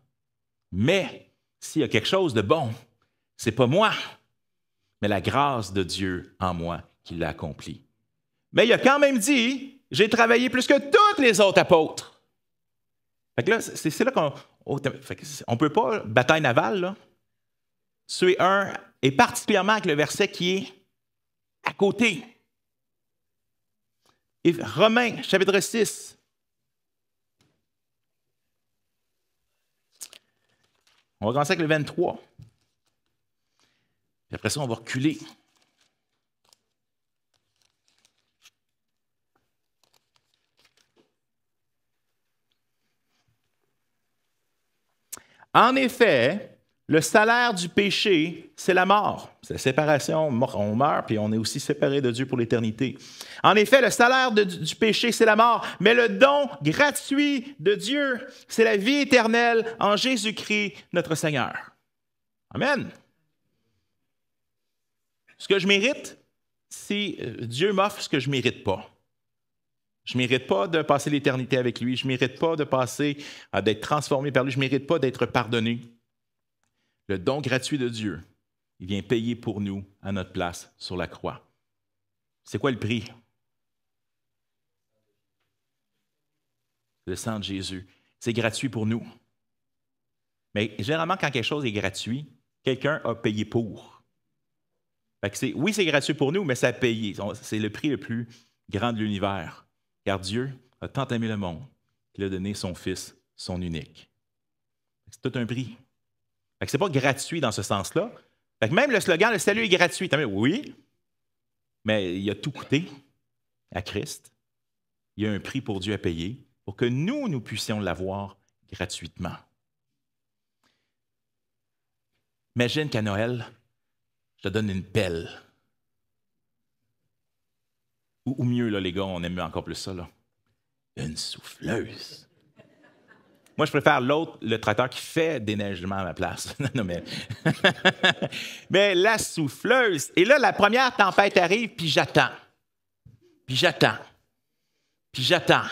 Mais s'il y a quelque chose de bon, c'est pas moi, mais la grâce de Dieu en moi qui l'a accompli. Mais il a quand même dit, j'ai travaillé plus que tous les autres apôtres. Fait que là, c'est là qu'on ne peut pas, bataille navale, là, tuer un, et particulièrement avec le verset qui est à côté. Et Romains, chapitre 6. On va commencer avec le 23. Puis après ça, on va reculer. En effet, le salaire du péché, c'est la mort. C'est la séparation. On meurt, puis on est aussi séparé de Dieu pour l'éternité. En effet, le salaire du péché, c'est la mort. Mais le don gratuit de Dieu, c'est la vie éternelle en Jésus-Christ, notre Seigneur. Amen. Ce que je mérite, si Dieu m'offre ce que je ne mérite pas. Je ne mérite pas de passer l'éternité avec lui. Je ne mérite pas de passer, d'être transformé par lui. Je ne mérite pas d'être pardonné. Le don gratuit de Dieu, il vient payer pour nous à notre place sur la croix. C'est quoi le prix? Le sang de Jésus. C'est gratuit pour nous. Mais généralement, quand quelque chose est gratuit, quelqu'un a payé pour. Fait que oui, c'est gratuit pour nous, mais ça a payé. C'est le prix le plus grand de l'univers. Car Dieu a tant aimé le monde qu'il a donné son Fils, son unique. C'est tout un prix. Ce n'est pas gratuit dans ce sens-là. Même le slogan « Le salut est gratuit », oui, mais il a tout coûté à Christ. Il y a un prix pour Dieu à payer pour que nous puissions l'avoir gratuitement. Imagine qu'à Noël, je te donne une pelle. Ou mieux, là, les gars, on aime encore plus ça, là. Une souffleuse. Moi, je préfère l'autre, le tracteur qui fait déneigement à ma place. Non, mais la souffleuse. Et là, la première tempête arrive, puis j'attends. Puis à un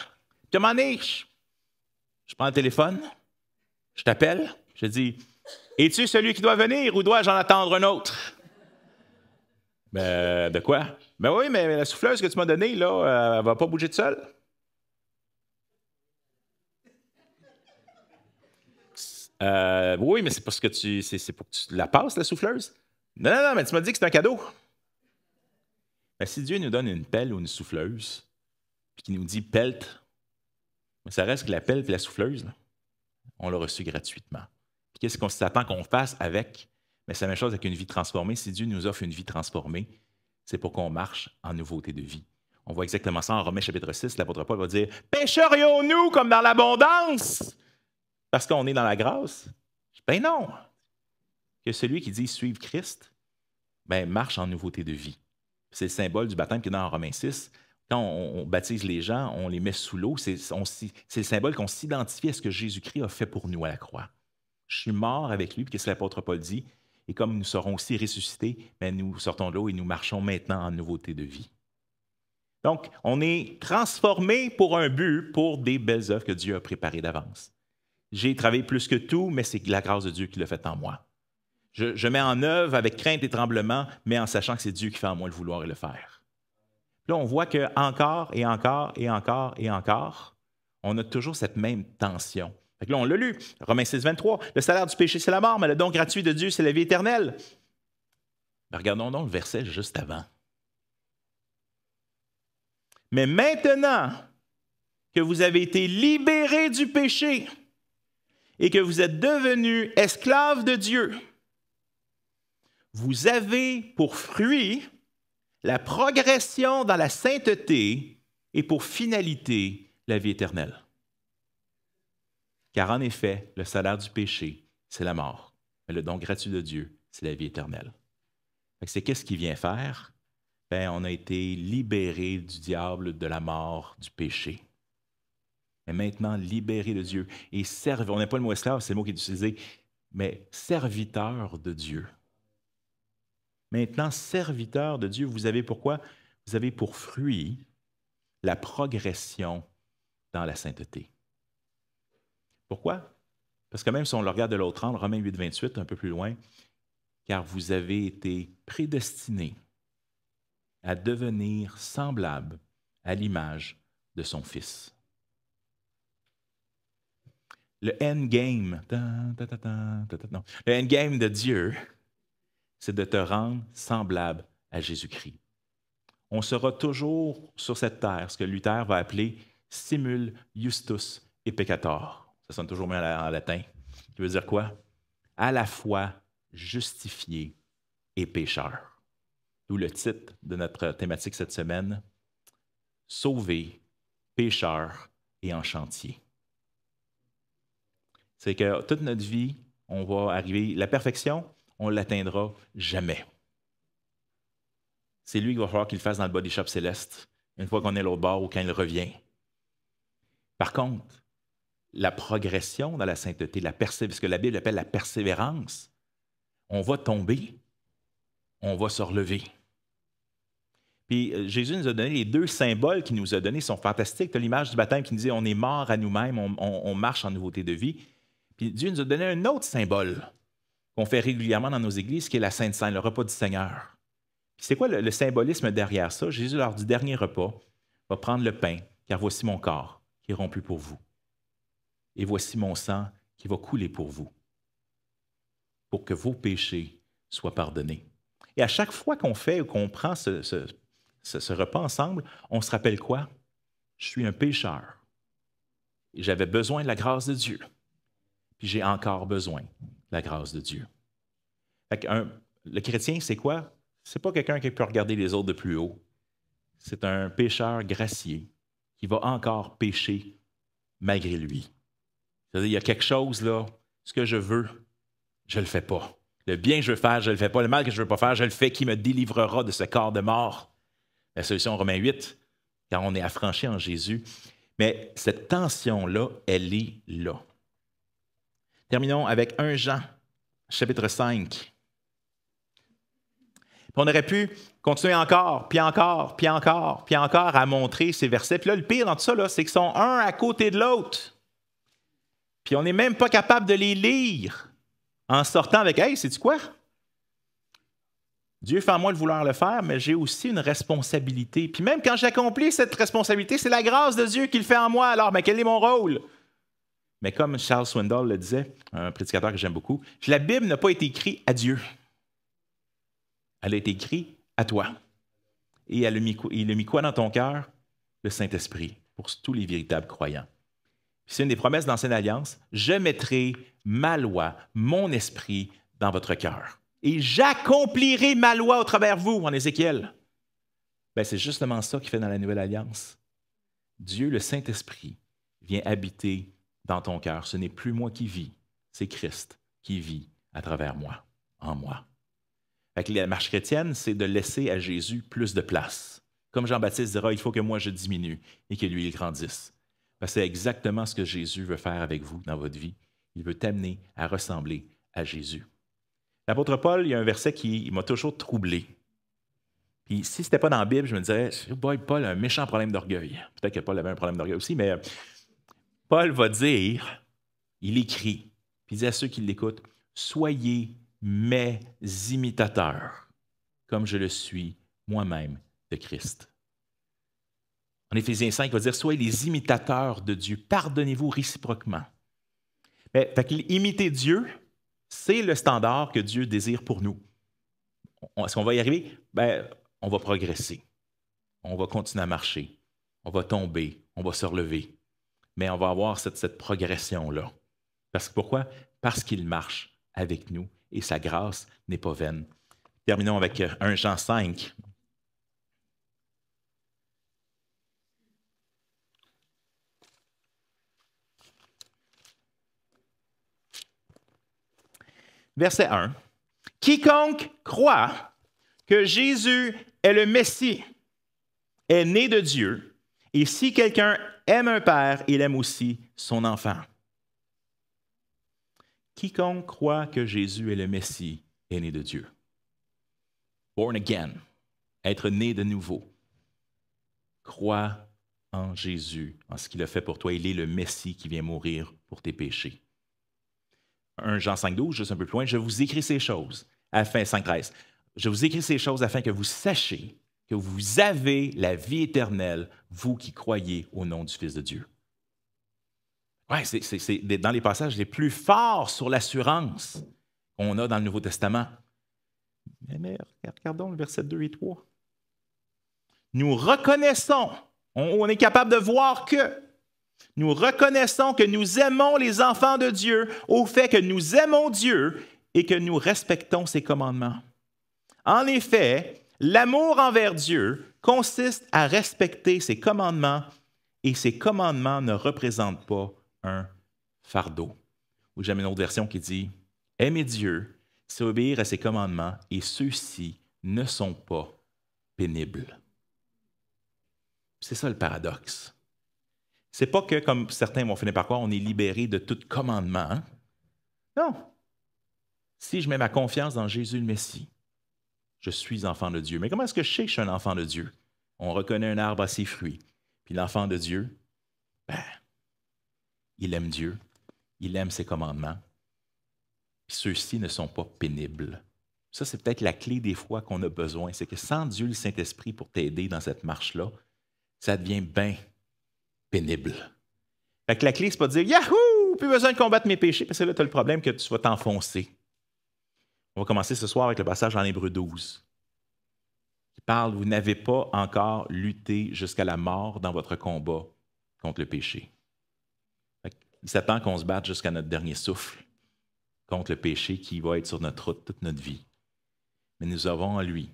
moment donné, je prends le téléphone, je t'appelle, je dis, es-tu celui qui doit venir ou dois-je en attendre un autre? De quoi? Oui, mais la souffleuse que tu m'as donnée, là, elle ne va pas bouger toute seule. Oui, mais c'est parce que c'est pour que tu la passes, la souffleuse. Non, mais tu m'as dit que c'est un cadeau. Mais si Dieu nous donne une pelle ou une souffleuse, puis qu'il nous dit pelte, mais ça reste que la pelle et la souffleuse, là, on l'a reçu gratuitement. Puis qu'est-ce qu'on s'attend qu'on fasse avec? Mais c'est la même chose avec une vie transformée. Si Dieu nous offre une vie transformée, c'est pour qu'on marche en nouveauté de vie. On voit exactement ça en Romains chapitre 6. L'apôtre Paul va dire « Pécherions-nous comme dans l'abondance? Parce qu'on est dans la grâce? » Ben non. Que celui qui dit « Suivre Christ », ben marche en nouveauté de vie. C'est le symbole du baptême qui est dans Romains 6. Quand on baptise les gens, on les met sous l'eau. C'est le symbole qu'on s'identifie à ce que Jésus-Christ a fait pour nous à la croix. Je suis mort avec lui, puis qu'est-ce que l'apôtre Paul dit? Et comme nous serons aussi ressuscités, ben nous sortons de l'eau et nous marchons maintenant en nouveauté de vie. Donc, on est transformé pour un but, pour des belles œuvres que Dieu a préparées d'avance. J'ai travaillé plus que tout, mais c'est la grâce de Dieu qui l'a fait en moi. Je mets en œuvre avec crainte et tremblement, mais en sachant que c'est Dieu qui fait en moi le vouloir et le faire. Là, on voit que encore et encore et encore et encore, on a toujours cette même tension. Fait que là, on l'a lu, Romains 6, 23. Le salaire du péché, c'est la mort, mais le don gratuit de Dieu, c'est la vie éternelle. Mais regardons donc le verset juste avant. Mais maintenant que vous avez été libérés du péché et que vous êtes devenus esclaves de Dieu, vous avez pour fruit la progression dans la sainteté et pour finalité la vie éternelle. Car en effet, le salaire du péché, c'est la mort. Mais le don gratuit de Dieu, c'est la vie éternelle. C'est qu'est-ce qu'il vient faire? Bien, on a été libérés du diable, de la mort, du péché. Mais maintenant, libérés de Dieu et on n'a pas le mot esclave, c'est le mot qui est utilisé, mais serviteur de Dieu. Maintenant, serviteur de Dieu, vous avez pourquoi? Vous avez pour fruit la progression dans la sainteté. Pourquoi? Parce que même si on le regarde de l'autre angle, Romains 8, 28, un peu plus loin, car vous avez été prédestinés à devenir semblables à l'image de son Fils. Le endgame, le endgame de Dieu, c'est de te rendre semblable à Jésus-Christ. On sera toujours sur cette terre, ce que Luther va appeler simul justus et peccator. Ça sonne toujours bien en latin. Qui veut dire quoi? À la fois justifié et pécheur. D'où le titre de notre thématique cette semaine, sauvé, pécheur et en chantier. C'est que toute notre vie, on va arriver, la perfection, on ne l'atteindra jamais. C'est lui qu'il va falloir qu'il le fasse dans le body shop céleste, une fois qu'on est à l'autre bord ou quand il revient. Par contre, la progression dans la sainteté, ce que la Bible appelle la persévérance, on va tomber, on va se relever. Puis Jésus nous a donné les deux symboles qu'il nous a donnés, sont fantastiques. Tu as l'image du baptême qui nous dit on est mort à nous-mêmes, on marche en nouveauté de vie. Puis Dieu nous a donné un autre symbole qu'on fait régulièrement dans nos églises, qui est la Sainte Seine, le repas du Seigneur. Puis c'est quoi le symbolisme derrière ça? Jésus, lors du dernier repas, va prendre le pain, car voici mon corps qui est rompu pour vous. Et voici mon sang qui va couler pour vous, pour que vos péchés soient pardonnés. Et à chaque fois qu'on fait ou qu'on prend ce repas ensemble, on se rappelle quoi? Je suis un pécheur. Et j'avais besoin de la grâce de Dieu. Puis j'ai encore besoin de la grâce de Dieu. Le chrétien, c'est quoi? C'est pas quelqu'un qui peut regarder les autres de plus haut. C'est un pécheur gracié qui va encore pécher malgré lui. C'est-à-dire, il y a quelque chose là, ce que je veux, je ne le fais pas. Le bien que je veux faire, je ne le fais pas. Le mal que je ne veux pas faire, je le fais. Qui me délivrera de ce corps de mort? La solution, Romains 8, car on est affranchi en Jésus. Mais cette tension-là, elle est là. Terminons avec 1 Jean, chapitre 5. Puis on aurait pu continuer encore, puis encore, puis encore, puis encore à montrer ces versets. Puis là, le pire dans tout ça, là, c'est qu'ils sont un à côté de l'autre. Puis on n'est même pas capable de les lire en sortant avec « Hey, sais-tu quoi? Dieu fait en moi de vouloir le faire, mais j'ai aussi une responsabilité. Puis même quand j'accomplis cette responsabilité, c'est la grâce de Dieu qui le fait en moi. Alors, mais quel est mon rôle? » Mais comme Charles Swindoll le disait, un prédicateur que j'aime beaucoup, la Bible n'a pas été écrite à Dieu. Elle a été écrite à toi. Et il a mis quoi dans ton cœur? Le Saint-Esprit, pour tous les véritables croyants. C'est une des promesses de l'Ancienne Alliance. Je mettrai ma loi, mon esprit dans votre cœur. Et j'accomplirai ma loi au travers de vous, en Ézéchiel. Bien, c'est justement ça qu'il fait dans la Nouvelle Alliance. Dieu, le Saint-Esprit, vient habiter dans ton cœur. Ce n'est plus moi qui vis, c'est Christ qui vit à travers moi, en moi. Fait que la marche chrétienne, c'est de laisser à Jésus plus de place. Comme Jean-Baptiste dira, il faut que moi je diminue et que lui il grandisse. Parce que c'est exactement ce que Jésus veut faire avec vous dans votre vie. Il veut t'amener à ressembler à Jésus. L'apôtre Paul, il y a un verset qui m'a toujours troublé. Puis si ce n'était pas dans la Bible, je me disais, boy, Paul a un méchant problème d'orgueil. Peut-être que Paul avait un problème d'orgueil aussi, mais Paul va dire, il écrit, puis il dit à ceux qui l'écoutent, soyez mes imitateurs, comme je le suis moi-même de Christ. En Éphésiens 5, il va dire, soyez les imitateurs de Dieu, pardonnez-vous réciproquement. Imiter Dieu, c'est le standard que Dieu désire pour nous. Est-ce qu'on va y arriver? Bien, on va progresser. On va continuer à marcher. On va tomber. On va se relever. Mais on va avoir cette progression-là. Parce que pourquoi? Parce qu'il marche avec nous et sa grâce n'est pas vaine. Terminons avec 1 Jean 5. verset 1. « Quiconque croit que Jésus est le Messie est né de Dieu, et si quelqu'un aime un père, il aime aussi son enfant. » Quiconque croit que Jésus est le Messie est né de Dieu. Born again, être né de nouveau. Crois en Jésus, en ce qu'il a fait pour toi. Il est le Messie qui vient mourir pour tes péchés. 1 Jean 5,12, juste un peu plus loin, je vous écris ces choses, afin, 5,13, je vous écris ces choses afin que vous sachiez que vous avez la vie éternelle, vous qui croyez au nom du Fils de Dieu. Ouais, c'est dans les passages les plus forts sur l'assurance qu'on a dans le Nouveau Testament. Mais regardons le verset 2 et 3. Nous reconnaissons, on est capable de voir que nous reconnaissons que nous aimons les enfants de Dieu au fait que nous aimons Dieu et que nous respectons ses commandements. En effet, l'amour envers Dieu consiste à respecter ses commandements et ses commandements ne représentent pas un fardeau. Ou j'aime une autre version qui dit « Aimer Dieu, c'est obéir à ses commandements et ceux-ci ne sont pas pénibles. » C'est ça le paradoxe. C'est pas que, comme certains vont finir par croire, on est libéré de tout commandement. Hein? Non. Si je mets ma confiance dans Jésus le Messie, je suis enfant de Dieu. Mais comment est-ce que je sais que je suis un enfant de Dieu? On reconnaît un arbre à ses fruits. Puis l'enfant de Dieu, il aime Dieu, il aime ses commandements. Puis ceux-ci ne sont pas pénibles. Ça, c'est peut-être la clé des fois qu'on a besoin. C'est que sans Dieu, le Saint-Esprit, pour t'aider dans cette marche-là, ça devient bien pénible. Fait que la clé, c'est pas de dire « Yahoo! Plus besoin de combattre mes péchés », parce que là, tu as le problème que tu vas t'enfoncer. On va commencer ce soir avec le passage en Hébreux 12, qui parle « Vous n'avez pas encore lutté jusqu'à la mort dans votre combat contre le péché. » Il s'attend qu'on se batte jusqu'à notre dernier souffle contre le péché qui va être sur notre route toute notre vie. Mais nous avons en lui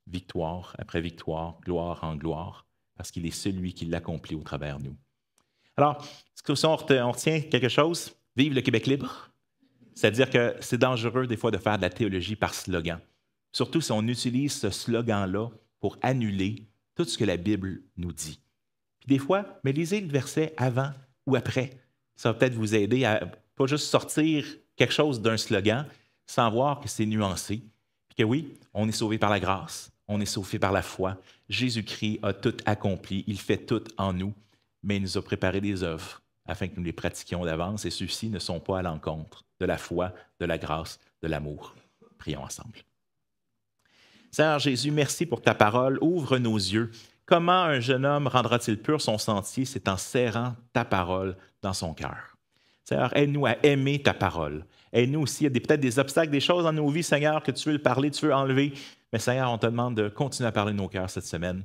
victoire après victoire, gloire en gloire, parce qu'il est celui qui l'accomplit au travers de nous. Alors, est-ce qu'on retient quelque chose? Vive le Québec libre! C'est-à-dire que c'est dangereux des fois de faire de la théologie par slogan. Surtout si on utilise ce slogan-là pour annuler tout ce que la Bible nous dit. Puis des fois, mais lisez le verset avant ou après. Ça va peut-être vous aider à pas juste sortir quelque chose d'un slogan sans voir que c'est nuancé. Puis que oui, on est sauvé par la grâce, on est sauvé par la foi. Jésus-Christ a tout accompli, il fait tout en nous, mais il nous a préparé des œuvres afin que nous les pratiquions d'avance et ceux-ci ne sont pas à l'encontre de la foi, de la grâce, de l'amour. Prions ensemble. Seigneur Jésus, merci pour ta parole. Ouvre nos yeux. Comment un jeune homme rendra-t-il pur son sentier? C'est en serrant ta parole dans son cœur. Seigneur, aide-nous à aimer ta parole. Aide-nous aussi, il y a peut-être des obstacles, des choses dans nos vies, Seigneur, que tu veux parler, tu veux enlever. Mais Seigneur, on te demande de continuer à parler de nos cœurs cette semaine.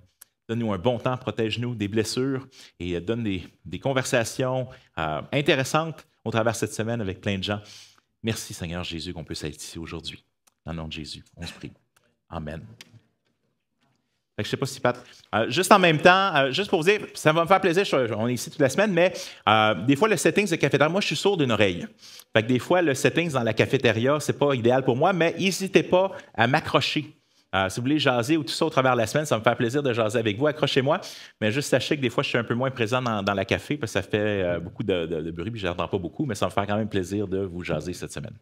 Donne-nous un bon temps, protège-nous des blessures et donne des conversations intéressantes au travers de cette semaine avec plein de gens. Merci, Seigneur Jésus, qu'on puisse être ici aujourd'hui. Dans le nom de Jésus, on se prie. Amen. Je ne sais pas si Pat. Juste en même temps, juste pour vous dire, ça va me faire plaisir, on est ici toute la semaine, mais des fois, le settings de cafétéria, moi, je suis sourd d'une oreille. Fait que des fois, le settings dans la cafétéria, ce n'est pas idéal pour moi, mais n'hésitez pas à m'accrocher. Si vous voulez jaser ou tout ça au travers de la semaine, ça va me faire plaisir de jaser avec vous. Accrochez-moi, mais juste sachez que des fois, je suis un peu moins présent dans la café parce que ça fait beaucoup de bruit, puis je n'entends pas beaucoup, mais ça va me faire quand même plaisir de vous jaser cette semaine.